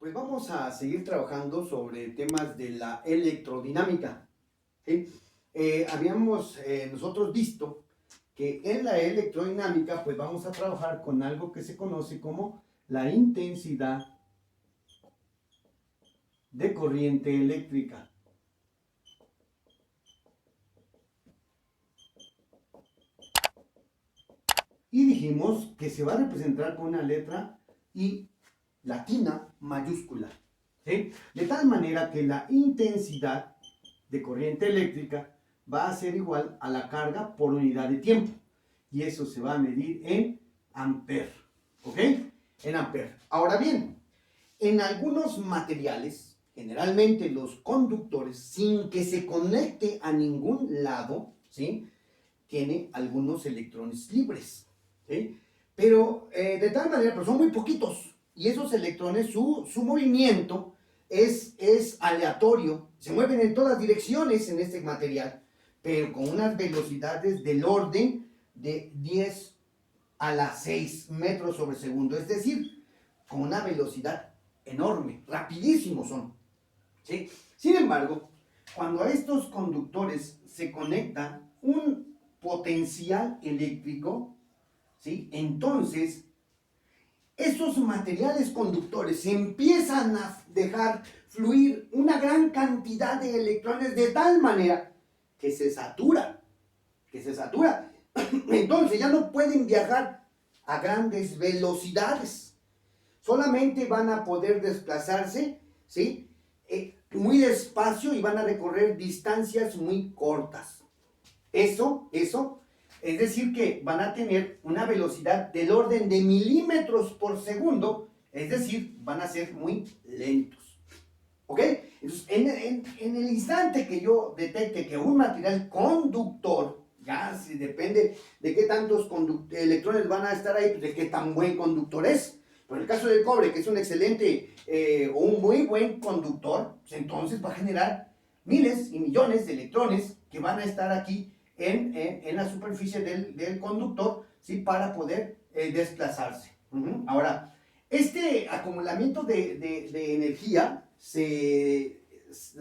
Pues vamos a seguir trabajando sobre temas de la electrodinámica. ¿Sí? Habíamos nosotros visto que en la electrodinámica pues vamos a trabajar con algo que se conoce como la intensidad de corriente eléctrica. Y dijimos que se va a representar con una letra I latina mayúscula. ¿Sí? De tal manera que la intensidad de corriente eléctrica va a ser igual a la carga por unidad de tiempo. Y eso se va a medir en amper. ¿Ok? En amper. Ahora bien, en algunos materiales, generalmente los conductores, sin que se conecte a ningún lado, ¿sí?, tiene algunos electrones libres. ¿Sí? Pero de tal manera, pero son muy poquitos. Y esos electrones, su movimiento es aleatorio. Se mueven en todas direcciones en este material, pero con unas velocidades del orden de 10 a la 6 metros sobre segundo. Es decir, con una velocidad enorme, rapidísimos son. ¿Sí? Sin embargo, cuando a estos conductores se conecta un potencial eléctrico, ¿sí?, entonces esos materiales conductores empiezan a dejar fluir una gran cantidad de electrones de tal manera que se satura. Entonces ya no pueden viajar a grandes velocidades. Solamente van a poder desplazarse, ¿sí?, muy despacio, y van a recorrer distancias muy cortas. Eso, es decir que van a tener una velocidad del orden de milímetros por segundo, es decir, van a ser muy lentos. ¿Ok? Entonces, en el instante que yo detecte que un material conductor, ya si depende de qué tantos electrones van a estar ahí, pues de qué tan buen conductor es. Pero en el caso del cobre, que es un excelente o un muy buen conductor, pues entonces va a generar miles y millones de electrones que van a estar aquí en la superficie del conductor, ¿sí?, para poder desplazarse. Ahora, este acumulamiento de energía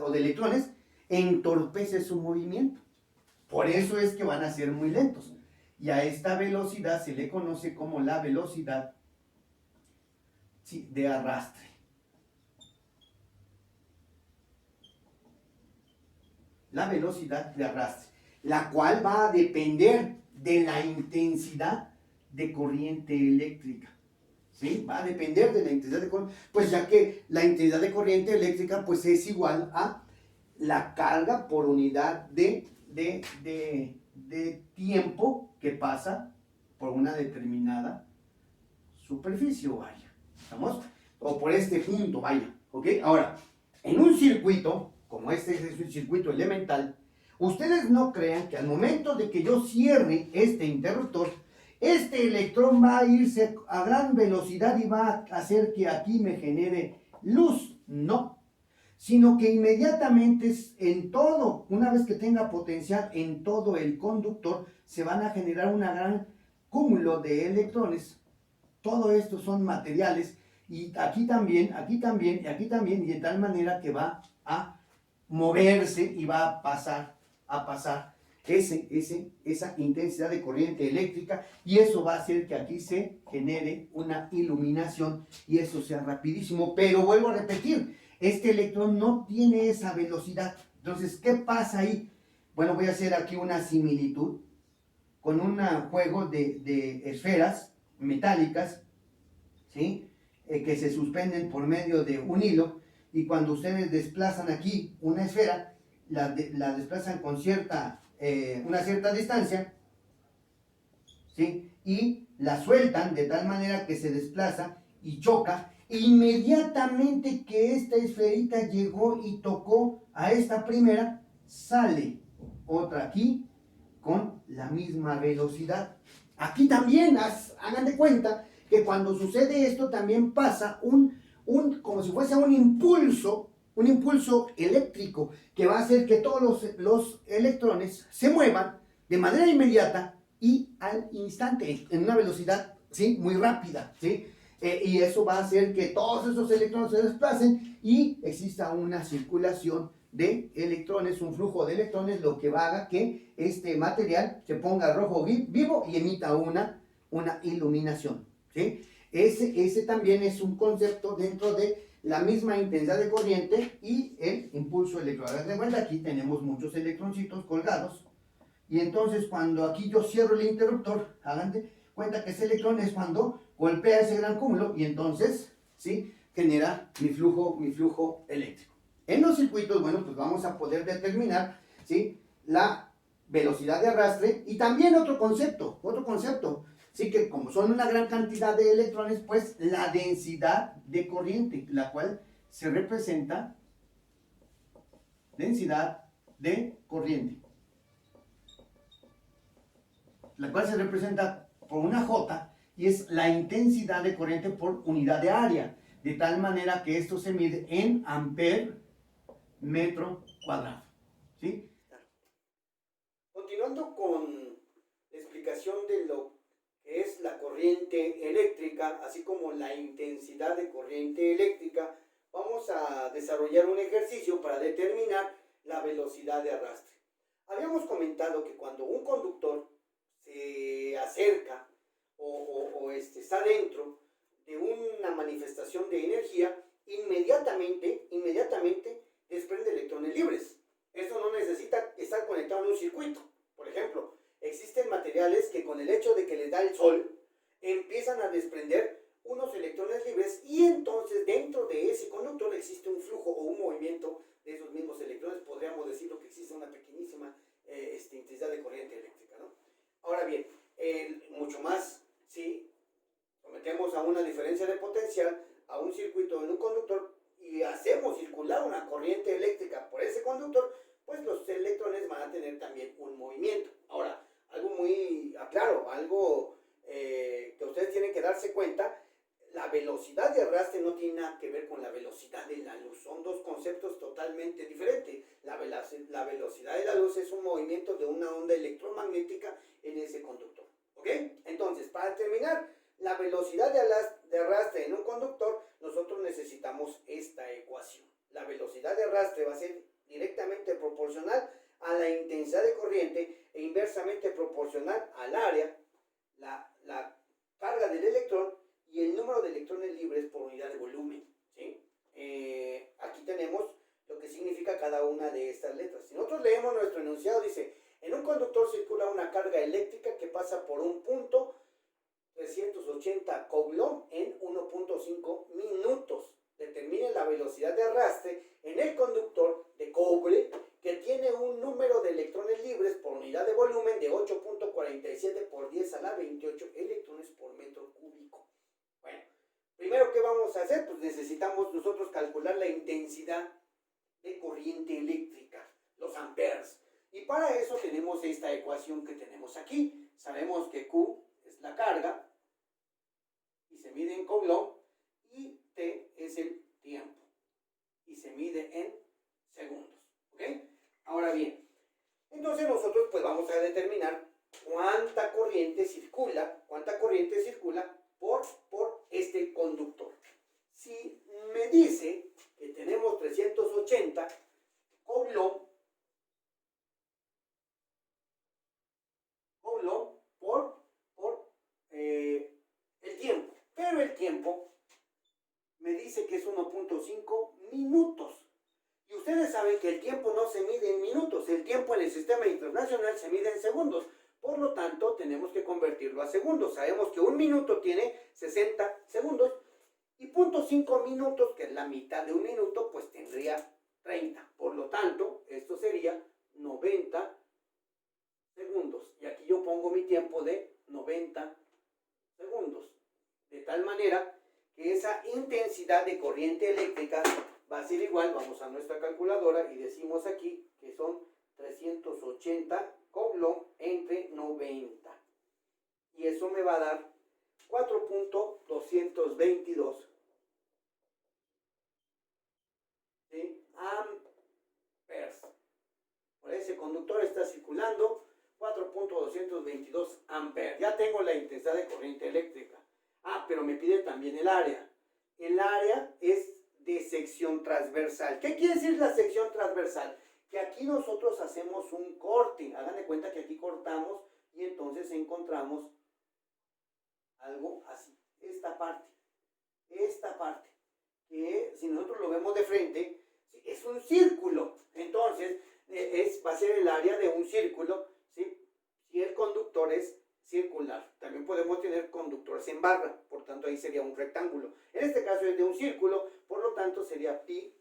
o de electrones entorpece su movimiento. Por eso es que van a ser muy lentos. Y a esta velocidad se le conoce como la velocidad, ¿sí?, de arrastre. La velocidad de arrastre, la cual va a depender de la intensidad de corriente eléctrica. ¿Sí? Va a depender de la intensidad de corriente, pues ya que la intensidad de corriente eléctrica pues es igual a la carga por unidad de tiempo que pasa por una determinada superficie, vaya. ¿Estamos? O por este punto, vaya. ¿Ok? Ahora, en un circuito, como este es un circuito elemental, ustedes no crean que al momento de que yo cierre este interruptor, este electrón va a irse a gran velocidad y va a hacer que aquí me genere luz. No. Sino que inmediatamente en todo, una vez que tenga potencial en todo el conductor, se van a generar un gran cúmulo de electrones. Todo esto son materiales, y aquí también, y aquí también, y de tal manera que va a moverse y va a pasar esa intensidad de corriente eléctrica, y eso va a hacer que aquí se genere una iluminación y eso sea rapidísimo. Pero vuelvo a repetir, este electrón no tiene esa velocidad. Entonces, ¿qué pasa ahí? Bueno, voy a hacer aquí una similitud con un juego de esferas metálicas, ¿sí?, que se suspenden por medio de un hilo, y cuando ustedes desplazan aquí una esfera, la desplazan con una cierta distancia, ¿sí?, y la sueltan de tal manera que se desplaza y choca. Inmediatamente que esta esferita llegó y tocó a esta primera, sale otra aquí con la misma velocidad. Aquí también, hagan de cuenta que cuando sucede esto también pasa como si fuese un impulso eléctrico que va a hacer que todos los electrones se muevan de manera inmediata y al instante, en una velocidad, ¿sí?, muy rápida, ¿sí? Y eso va a hacer que todos esos electrones se desplacen y exista una circulación de electrones, un flujo de electrones, lo que va a hacer que este material se ponga rojo vivo y emita una iluminación. ¿Sí? Ese también es un concepto dentro de la misma intensidad de corriente y el impulso eléctrico. Hagan de cuenta, aquí tenemos muchos electroncitos colgados y entonces cuando aquí yo cierro el interruptor, hagan de cuenta que ese electrón es cuando golpea ese gran cúmulo y entonces, ¿sí?, genera mi flujo eléctrico. En los circuitos, bueno, pues vamos a poder determinar, ¿sí?, la velocidad de arrastre y también otro concepto, sí, que como son una gran cantidad de electrones, pues la densidad de corriente, la cual se representa densidad de corriente, la cual se representa por una J y es la intensidad de corriente por unidad de área, de tal manera que esto se mide en amper metro cuadrado. ¿Sí? Continuando con la explicación de lo que es la corriente eléctrica, así como la intensidad de corriente eléctrica, vamos a desarrollar un ejercicio para determinar la velocidad de arrastre. Habíamos comentado que cuando un conductor se acerca o está dentro de una manifestación de energía, inmediatamente desprende electrones libres. Esto no necesita estar conectado en un circuito. Por ejemplo, existen materiales que con el hecho de que les da el sol, empiezan a desprender unos electrones libres y entonces dentro de ese conductor existe un flujo o un movimiento de esos mismos electrones. Podríamos decirlo que existe una pequeñísima intensidad de corriente eléctrica, ¿no? Ahora bien, mucho más, si sometemos a una diferencia de potencial a un circuito en un conductor y hacemos circular una corriente eléctrica por ese conductor, pues los electrones van a tener también un movimiento. Ahora, algo muy claro, algo que ustedes tienen que darse cuenta, la velocidad de arrastre no tiene nada que ver con la velocidad de la luz. Son dos conceptos totalmente diferentes. La velocidad de la luz es un movimiento de una onda electromagnética en ese conductor. ¿Ok? Entonces, para terminar, la velocidad de arrastre en un conductor, nosotros necesitamos esta ecuación. La velocidad de arrastre va a ser directamente proporcional a la intensidad de corriente e inversamente proporcional al área, la carga del electrón y el número de electrones libres por unidad de volumen. ¿Sí? Aquí tenemos lo que significa cada una de estas letras. Si nosotros leemos nuestro enunciado, dice, en un conductor circula una carga eléctrica que pasa por un punto 380 coulomb en 1.5 minutos. Determine la velocidad de arrastre en el conductor de cobre que tiene un número de electrones libres por unidad de volumen de 8.47 por 10 a la 28 electrones por metro cúbico. Bueno, primero, ¿qué vamos a hacer? Pues necesitamos nosotros calcular la intensidad de corriente eléctrica, los amperes. Y para eso tenemos esta ecuación que tenemos aquí. Sabemos que Q es la carga y se mide en coulomb y T es el tiempo y se mide en segundos. ¿Ok? Ahora bien, entonces nosotros pues vamos a determinar cuánta corriente circula por este conductor. Si me dice que tenemos 380 coulomb por el tiempo, pero el tiempo me dice que es 1.5 minutos. Y ustedes saben que el tiempo no se mide en minutos, el tiempo en el sistema internacional se mide en segundos. Por lo tanto, tenemos que convertirlo a segundos. Sabemos que un minuto tiene 60 segundos y 0.5 minutos, que es la mitad de un minuto, pues tendría 30. Por lo tanto, esto sería 90 segundos. Y aquí yo pongo mi tiempo de 90 segundos. De tal manera que esa intensidad de corriente eléctrica va a ser igual. Vamos a nuestra calculadora y decimos aquí que son 380 coulomb entre 90. Y eso me va a dar 4.222 amperes. Por ese conductor está circulando 4.222 amperes. Ya tengo la intensidad de corriente eléctrica. Pero me pide también el área. El área es de sección transversal. ¿Qué quiere decir la sección transversal? Que aquí nosotros hacemos un corte. Hagan de cuenta que aquí cortamos y entonces encontramos algo así. Esta parte, que si nosotros lo vemos de frente, es un círculo. Entonces, va a ser el área de un círculo, ¿sí? Si el conductor es circular. También podemos tener conductores en barra, por tanto ahí sería un rectángulo. En este caso es de un círculo, por lo tanto sería pi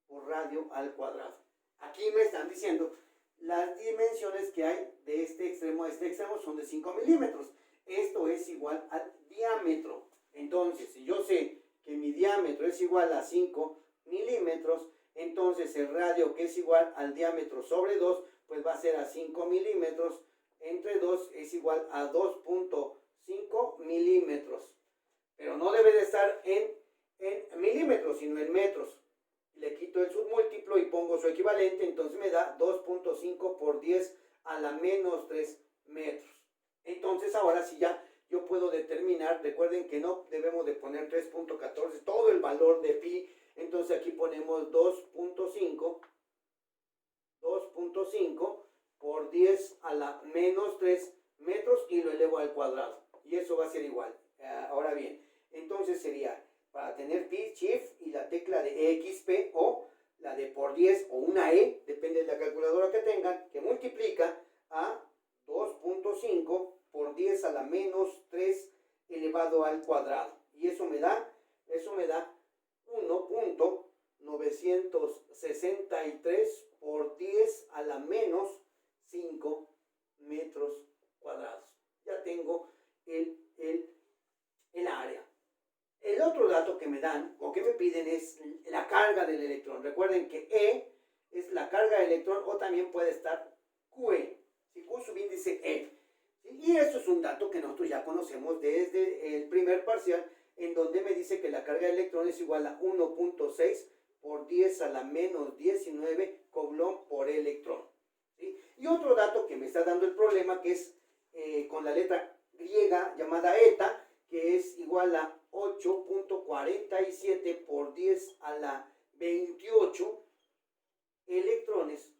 por radio al cuadrado. Aquí me están diciendo las dimensiones que hay de este extremo a este extremo son de 5 milímetros. Esto es igual al diámetro. Entonces, si yo sé que mi diámetro es igual a 5 milímetros, entonces el radio, que es igual al diámetro sobre 2, pues va a ser a 5 milímetros entre 2 es igual a 2.5 milímetros. Pero no debe de estar en milímetros, sino en metros. Le quito el submúltiplo y pongo su equivalente, entonces me da 2.5 por 10 a la menos 3 metros. Entonces ahora sí ya yo puedo determinar, recuerden que no debemos de poner 3.14, todo el valor de pi, entonces aquí ponemos 2.5 por 10 a la menos 3 metros y lo elevo al cuadrado. Y eso va a ser igual. Ahora bien, entonces sería, para tener pi, shift y la tecla de EXP o la de por 10 o una E, depende de la calculadora que tengan, que multiplica a 2.5 por 10 a la menos 3 elevado al cuadrado. Y eso me da 1.963 por 10 a la menos 5 metros cuadrados. Ya tengo el área. El otro dato que me dan o que me piden es la carga del electrón. Recuerden que E es la carga del electrón o también puede estar QE. Si Q subíndice E. Y eso es un dato que nosotros ya conocemos desde el primer parcial, en donde me dice que la carga del electrón es igual a 1.6 por 10 a la menos 19 coulomb por electrón. ¿Sí? Y otro dato que me está dando el problema, que es con la letra griega llamada eta, que es igual a 8.47 por 10 a la 28 electrones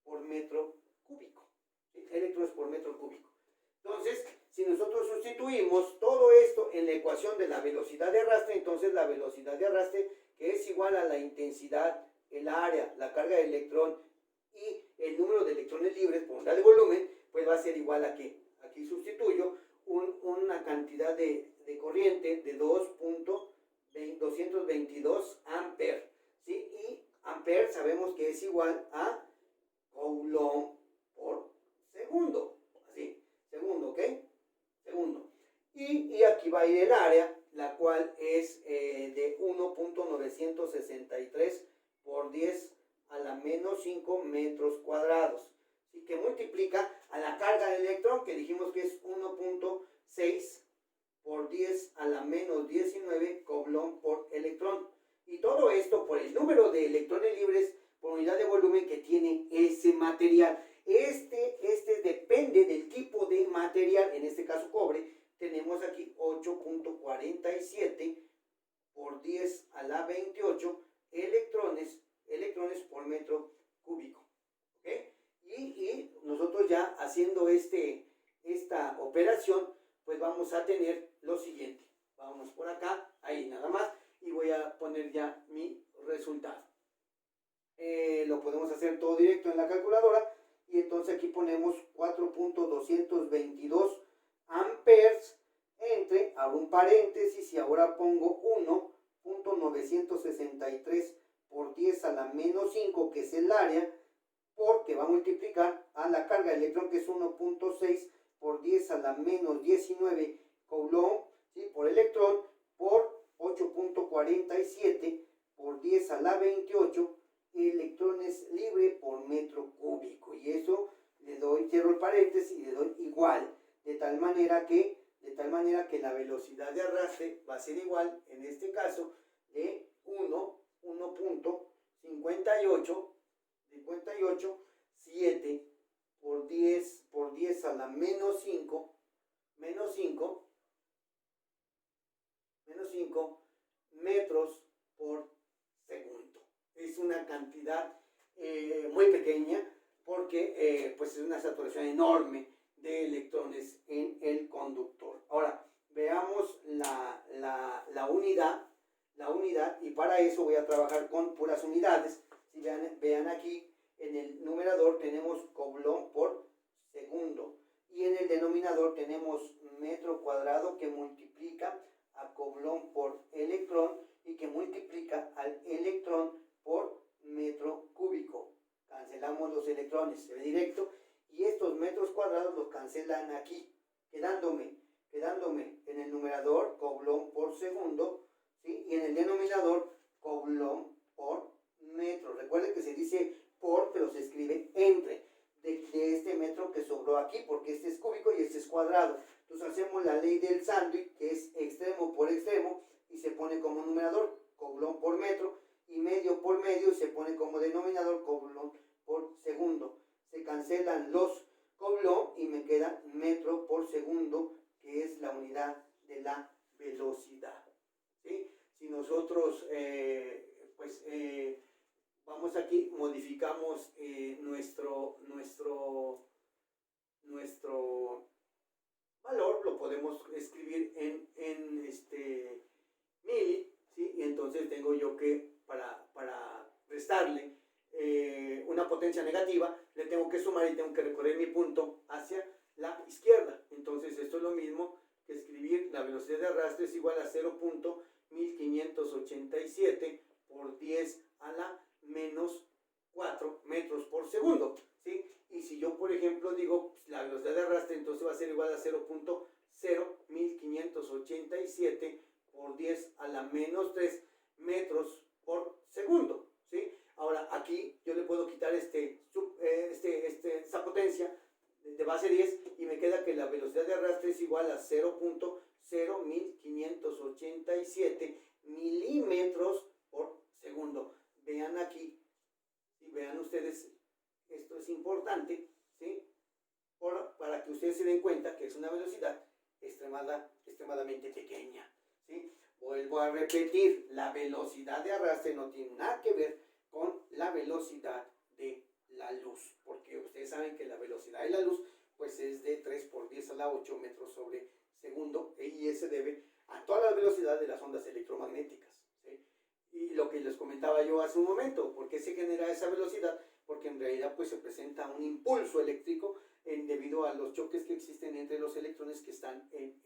por metro cúbico. ¿Sí? Electrones por metro cúbico. Entonces, si nosotros sustituimos todo esto en la ecuación de la velocidad de arrastre, entonces la velocidad de arrastre, que es igual a la intensidad, el área, la carga de electrón y el número de electrones libres por unidad de volumen, pues va a ser igual a que aquí sustituyo una cantidad de corriente de 2.222 amperes, ¿sí? Y amperes sabemos que es igual a coulomb por segundo, así, segundo, ¿ok? Segundo. Y aquí va a ir el área, la cual es de 1.963 por 10 a la menos 5 metros cuadrados. Así que multiplica a la carga del electrón, que dijimos que es 1.6 por 10 a la menos 19 coulomb por electrón. Y todo esto por el número de electrones libres por unidad de volumen que tiene ese material. Este depende del tipo de material, en este caso cobre. Tenemos aquí 8.47 por 10 a la 28 electrones por metro cúbico. ¿Okay? Y nosotros ya haciendo esta operación, pues vamos a tener lo siguiente. Vamos por acá, ahí nada más, y voy a poner ya mi resultado. Lo podemos hacer todo directo en la calculadora, y entonces aquí ponemos 4.222 amperes entre, abro un paréntesis y ahora pongo 1.963 por 10 a la menos 5, que es el área, porque va a multiplicar a la carga de electrón, que es 1.6 por 10 a la menos 19 coulomb, ¿sí? Por electrón, por 8.47 por 10 a la 28 electrones libres por metro cúbico. Y eso le doy, cierro el paréntesis y le doy igual, de tal manera que la velocidad de arrastre va a ser igual, en este caso, de 1.58 por 10 a la menos 5 0.05 metros por segundo. Es una cantidad muy pequeña porque pues es una saturación enorme de electrones en el conductor. Ahora, veamos la unidad, y para eso voy a trabajar con puras unidades. Si vean aquí, en el numerador tenemos coulomb por segundo y en el denominador tenemos metro cuadrado que multiplica a coulomb por electrón y que multiplica al electrón por metro cúbico. Cancelamos los electrones, se ve directo, y estos metros cuadrados los cancelan aquí, quedándome en el numerador coulomb por segundo, ¿sí? Y en el denominador coulomb por metro. Recuerden que se dice por, pero se escribe entre, de este metro que sobró aquí, porque este es cúbico y este es cuadrado. Entonces hacemos la ley del sándwich, que es extremo por extremo, y se pone como numerador coulomb por metro, y medio por medio, y se pone como denominador coulomb por segundo. Se cancelan los coulomb y me queda metro por segundo, que es la unidad de la velocidad. ¿Sí? Si nosotros vamos aquí, modificamos nuestro valor, lo podemos escribir en mil, ¿sí? Y entonces tengo yo que, para restarle una potencia negativa, le tengo que sumar y tengo que recorrer mi punto hacia la izquierda. Entonces esto es lo mismo que escribir la velocidad de arrastre es igual a 0.1587 por 10 a la menos 4 metros por segundo, ¿sí? Y si yo, por ejemplo, digo pues, la velocidad de arrastre, entonces va a ser igual a 0.01587 por 10 a la menos 3 metros por segundo, ¿sí? Ahora, aquí yo le puedo quitar esa potencia de base 10 y me queda que la velocidad de arrastre es igual a 0.01587 milímetros por segundo. Vean aquí, y vean ustedes, esto es importante, ¿sí? Para que ustedes se den cuenta que es una velocidad extremadamente pequeña, ¿sí? Vuelvo a repetir, la velocidad de arrastre no tiene nada que ver con la velocidad de la luz, porque ustedes saben que la velocidad de la luz pues es de 3 por 10 a la 8 metros sobre segundo, y se debe a toda la velocidad de las ondas electromagnéticas, ¿sí? Y lo que les comentaba yo hace un momento, ¿por qué se genera esa velocidad? Porque en realidad pues se presenta un impulso eléctrico debido a los choques que existen entre los electrones que están en